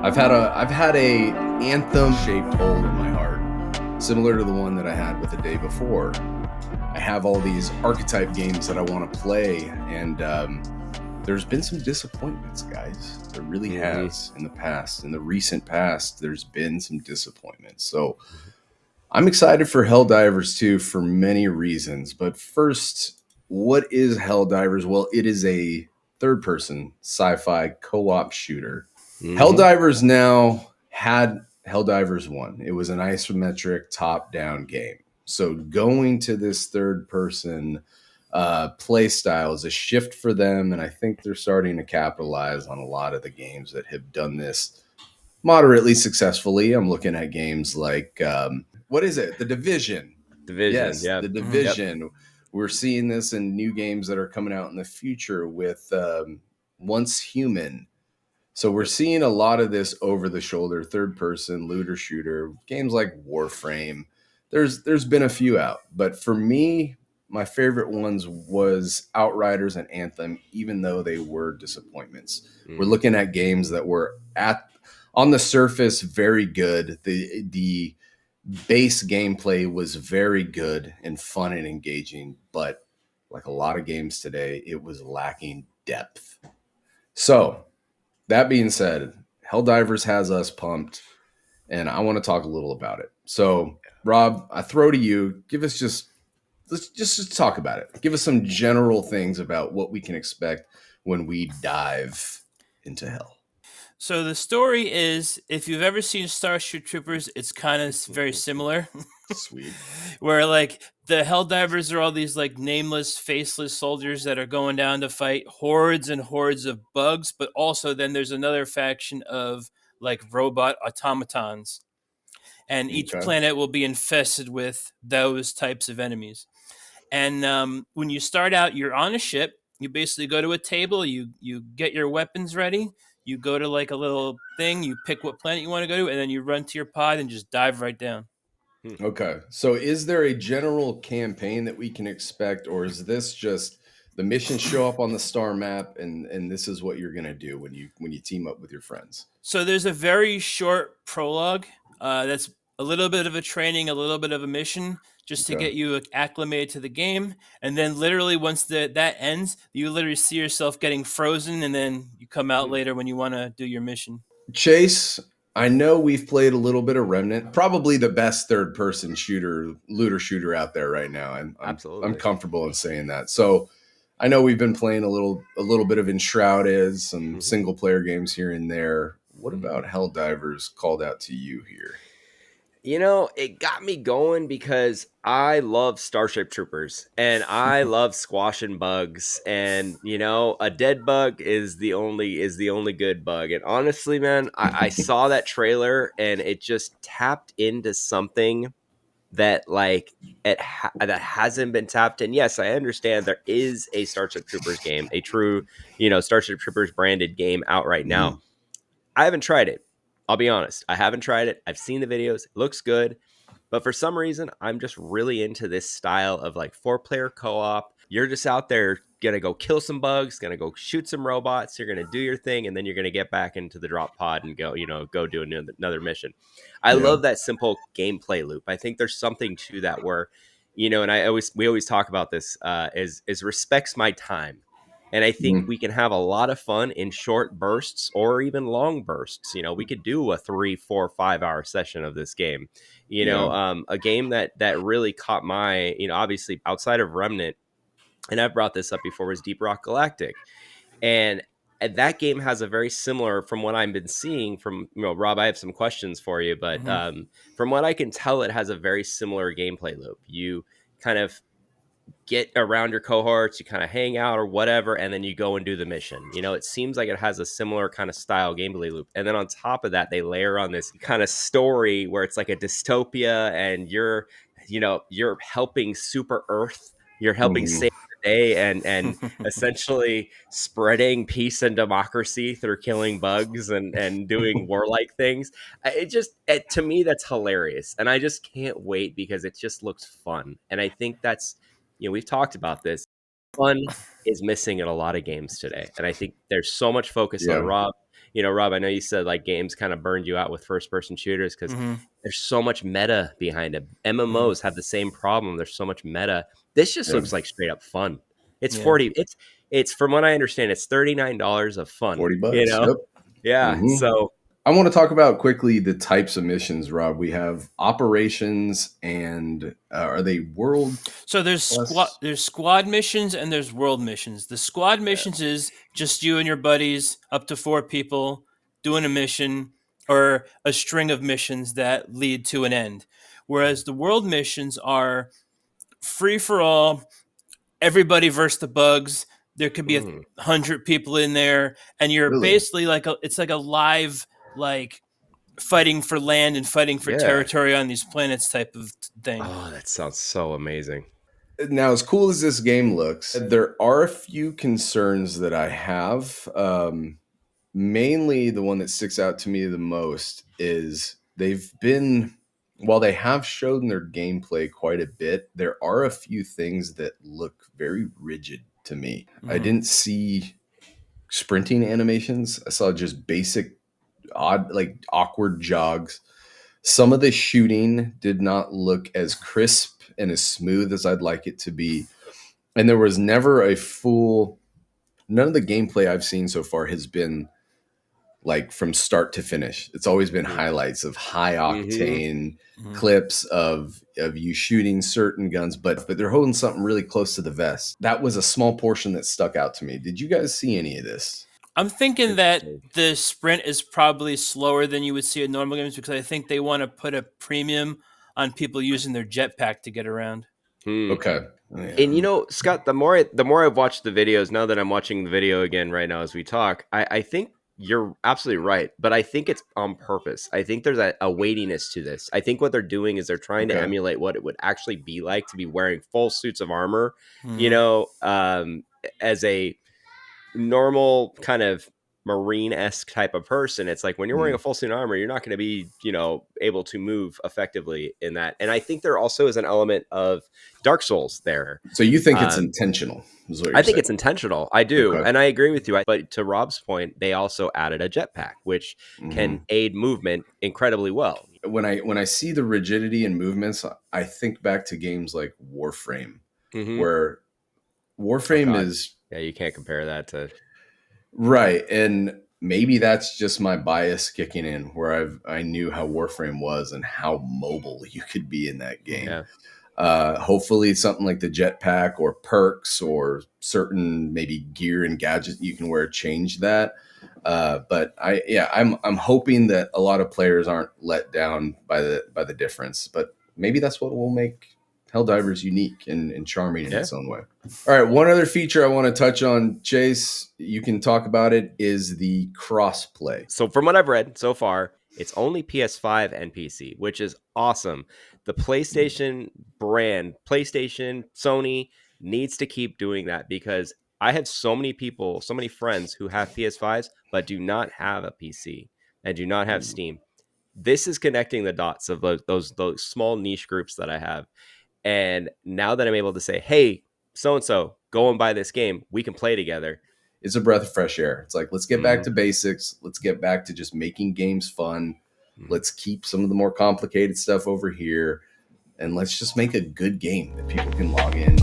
I've had a anthem shaped hole in my heart, similar to the one that I had with the day before. I have all these archetype games that I want to play, and there's been some disappointments, guys. There really has in the past. In the recent past, there's been some disappointments. So I'm excited for Helldivers 2 for many reasons. But first, what is Helldivers? Well, it is a third-person sci-fi co-op shooter. Helldivers now had Helldivers 1. It was an isometric top-down game. So going to this third-person play style is a shift for them, and I think they're starting to capitalize on a lot of the games that have done this moderately successfully. I'm looking at games like what is it? The Division. Division, Yes, yeah. The Division. We're seeing this in new games that are coming out in the future with Once Human. So we're seeing a lot of this over-the-shoulder, third-person looter shooter games like Warframe. There's been a few out, but for me, my favorite ones was Outriders and Anthem, even though they were disappointments. We're looking at games that were on the surface very good. The base gameplay was very good and fun and engaging, but like a lot of games today, it was lacking depth. So that being said, Helldivers has us pumped, and I want to talk a little about it. So, Rob, I throw to you. Let's just talk about it. Give us some general things about what we can expect when we dive into hell. So the story is, if you've ever seen Starship Troopers, it's kind of very similar. Sweet. Where like the Helldivers are all these like nameless, faceless soldiers that are going down to fight hordes and hordes of bugs, but also then there's another faction of like robot automatons. And each Okay. planet will be infested with those types of enemies. And when you start out, you're on a ship. You basically go to a table. You get your weapons ready. You go to like a little thing. You pick what planet you want to go to, and then you run to your pod and just dive right down. Okay. So is there a general campaign that we can expect, or is this just the missions show up on the star map and this is what you're gonna do when you team up with your friends? So there's a very short prologue that's a little bit of a training, a little bit of a mission, just to Okay. get you acclimated to the game. And then literally once that ends, you literally see yourself getting frozen, and then you come out later when you want to do your mission. Chase, I know we've played a little bit of Remnant, probably the best third-person looter shooter out there right now. I'm Absolutely. comfortable in saying that. So I know we've been playing a little bit of Enshrouded, some single player games here and there. What about Helldivers called out to you here? You know, it got me going because I love Starship Troopers and I love squashing bugs, and you know, a dead bug is the only good bug. And honestly, man, I saw that trailer and it just tapped into something that like that hasn't been tapped in. Yes, I understand there is a Starship Troopers game, a true, Starship Troopers branded game out right now. I haven't tried it. I'll be honest. I haven't tried it. I've seen the videos. It looks good. But for some reason, I'm just really into this style of like 4-player co-op. You're just out there gonna go kill some bugs, gonna go shoot some robots. You're gonna do your thing, and then you're gonna get back into the drop pod and go do another mission. I love that simple gameplay loop. I think there's something to that where, and we always talk about this is respects my time. And I think we can have a lot of fun in short bursts or even long bursts. We could do a 3, 4, 5 hour session of this game. A game that really caught my, obviously outside of Remnant, and I've brought this up before, was Deep Rock Galactic. And that game has a very similar, from what I've been seeing from, Rob, I have some questions for you, but from what I can tell, it has a very similar gameplay loop. You kind of get around your cohorts, you kind of hang out or whatever, and then you go and do the mission. It seems like it has a similar kind of style gameplay loop. And then on top of that, they layer on this kind of story where it's like a dystopia, and you're helping Super Earth, you're helping save the day, and essentially spreading peace and democracy through killing bugs and doing warlike things. To me, that's hilarious. And I just can't wait because it just looks fun. And I think that's, we've talked about this. Fun is missing in a lot of games today. And I think there's so much focus on Rob. Rob, I know you said like games kind of burned you out with first person shooters because Mm-hmm. there's so much meta behind it. Mm-hmm. MMOs have the same problem. There's so much meta. This just Yeah. looks like straight up fun. It's Yeah. 40. It's from what I understand, it's $39 of fun. $40. Yep. Yeah. Hmm. So I want to talk about quickly the types of missions, Rob. We have operations and are they world? So there's squad missions and there's world missions. The squad missions is just you and your buddies, up to 4 people, doing a mission or a string of missions that lead to an end. Whereas the world missions are free for all, everybody versus the bugs. There could be 100 people in there, and you're Really? basically it's like a live, like, fighting for land and fighting for yeah. territory on these planets type of thing. Oh, that sounds so amazing. Now, as cool as this game looks, there are a few concerns that I have. Mainly the one that sticks out to me the most is while they have shown their gameplay quite a bit, there are a few things that look very rigid to me. I didn't see sprinting animations. I saw just basic, odd, like awkward jogs. Some of the shooting did not look as crisp and as smooth as I'd like it to be. And there was never none of the gameplay I've seen so far has been like from start to finish. It's always been highlights of high octane clips of you shooting certain guns, but they're holding something really close to the vest. That was a small portion that stuck out to me. Did you guys see any of this? I'm thinking that the sprint is probably slower than you would see in normal games because I think they want to put a premium on people using their jetpack to get around. Okay. And Scott, the more I've watched the videos, now that I'm watching the video again right now as we talk, I think you're absolutely right, but I think it's on purpose. I think there's a weightiness to this. I think what they're doing is they're trying to emulate what it would actually be like to be wearing full suits of armor, as a normal kind of Marine-esque type of person. It's like when you're wearing a full suit of armor, you're not going to be, able to move effectively in that. And I think there also is an element of Dark Souls there. So you think it's intentional? Is what you're I think saying. it's intentional. I do. Okay. And I agree with you. But to Rob's point, they also added a jetpack, which can aid movement incredibly well. When I see the rigidity in movements, I think back to games like Warframe, where Warframe is... Yeah, you can't compare that to... Right. And maybe that's just my bias kicking in, where I knew how Warframe was and how mobile you could be in that game. Yeah. Hopefully something like the jetpack or perks or certain maybe gear and gadgets you can wear change that. But I'm hoping that a lot of players aren't let down by the difference. But maybe that's what will make Helldivers unique and charming in its own way. All right, one other feature I want to touch on, Chase, you can talk about it, is the crossplay. So from what I've read so far, it's only PS5 and PC, which is awesome. The PlayStation brand, PlayStation, Sony needs to keep doing that because I have so many people, so many friends who have PS5s but do not have a PC and do not have Steam. This is connecting the dots of those small niche groups that I have. And now that I'm able to say, hey, so-and-so, go and buy this game, we can play together. It's a breath of fresh air. It's like, let's get back to basics. Let's get back to just making games fun. Let's keep some of the more complicated stuff over here. And let's just make a good game that people can log in